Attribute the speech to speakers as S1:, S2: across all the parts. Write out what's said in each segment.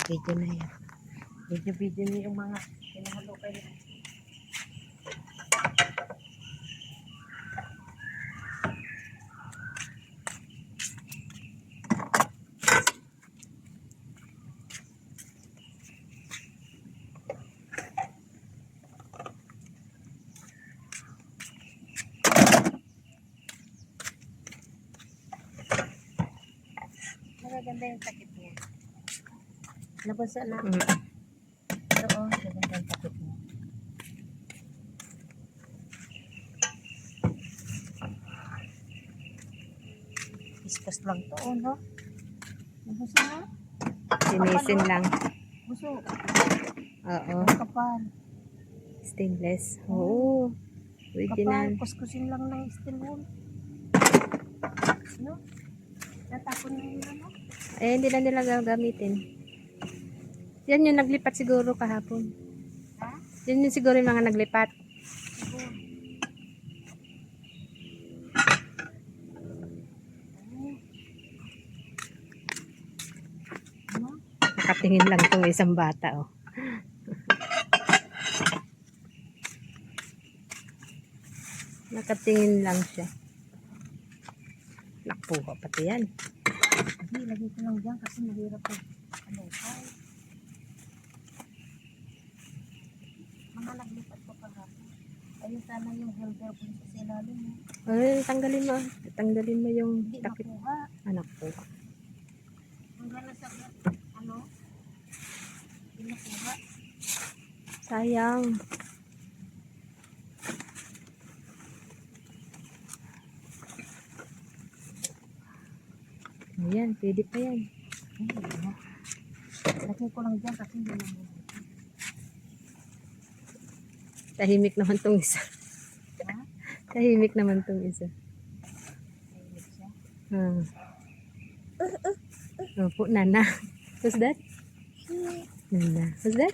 S1: Video na yan. Video niyo yung mga pinahalo kayo. Magaganda yung takip niya. Nabasa na. Oo, magaganda yung takip niya. Ispas lang to, no? Nabasa na. Sinisin lang. Buso. Oo. Kapal. Stainless. Oo. Original. Kapal. Kuskusin lang ng steel wool. No? Natapon na yun, ano? Eh, hindi lang nila gagamitin. Yan yung naglipat siguro kahapon. Ha? Yan yung siguro yung mga naglipat. Siguro. Ano? Nakatingin lang itong isang bata, oh. Nakatingin lang siya. Nakuha pati yan. Hindi, lagay ko lang dyan kasi mahirap po. Ano, ay. Mga naglipat ko kahapon. Ayun sana yung helper po sa silalim. Ay, tanggalin mo. Tanggalin mo yung takip. Hindi nakuha. Ah, nakuha. Hanggang na sa, ano? Hindi nakuha. Sayang. Ayan, pwede pa yan. Lagay ko lang dyan kasi hindi naman. Tahimik naman tong isa. Ha? Tahimik naman tong isa. Tahimik siya? Opo, Nana. What's that? Nana. What's that?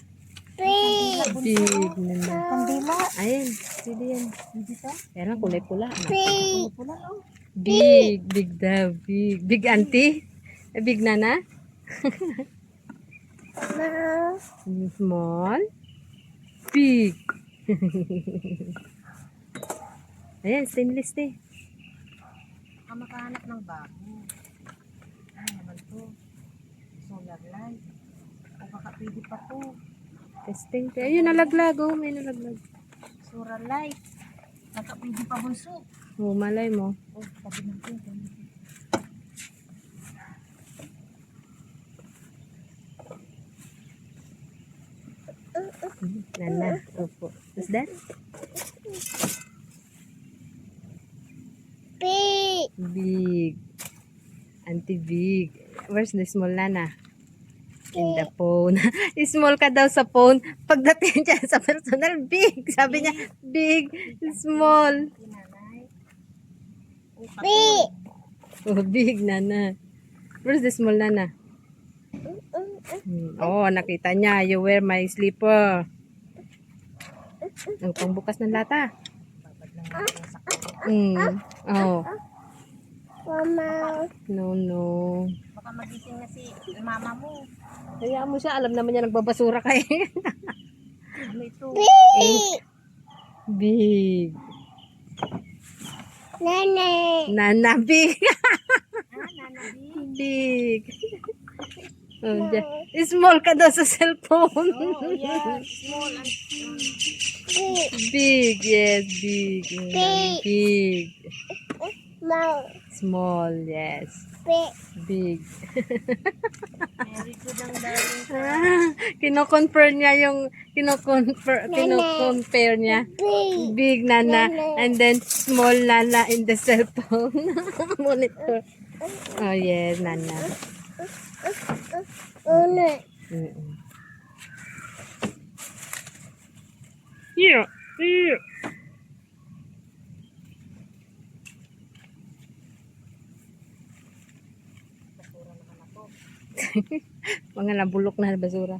S1: Big Nana. Kandila. Ayan, pwede yan. Pwede ka? Kaya lang kulay-pula. Kulay-pula, oh. Big, big daw, big. Big auntie? Big Nana? Small? Big. Ayan, stainless eh. Makahanap ng bago. Ay naman to. Solar light. O baka pwede pa to. Testing. Ayun, nalaglag oh. May nalaglag. Solar light. Baka pwede pa bunso. Oh, malay mo. Oh, sabi natin. Nana. Opo. What's that? Big. Big. Auntie Big. Where's the small Nana? In the phone. Small ka daw sa phone. Pagdating dyan sa personal, big. Sabi niya, big, small. Big. Oh, big Nana. Where's the small Nana? Oh, nakita niya. You wear my slipper. Ang pangbukas ng lata. Oh. Mama. No. Baka magising na si mama mo. Kaya mo siya. Alam naman niya nagbabasura kayo. Ano ito? Big. Big. Nana big. Nana big. Oh, small ka daw sa cellphone. Oh, yeah. Small and big. Yes, big. Big. Small, yes. Big. Very good ang darling. Kino-compare niya yung kino-compare niya. Big Nana and then small Nana in the cellphone monitor. Oh yes, Nana. Here. Mga nabulok na basura.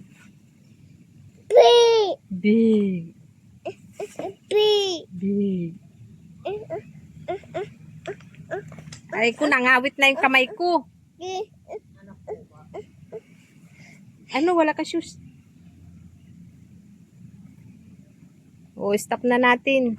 S1: Big. Ay ko nangawit na yung kamay ko. Ano, wala ka shoes. O, stop na natin.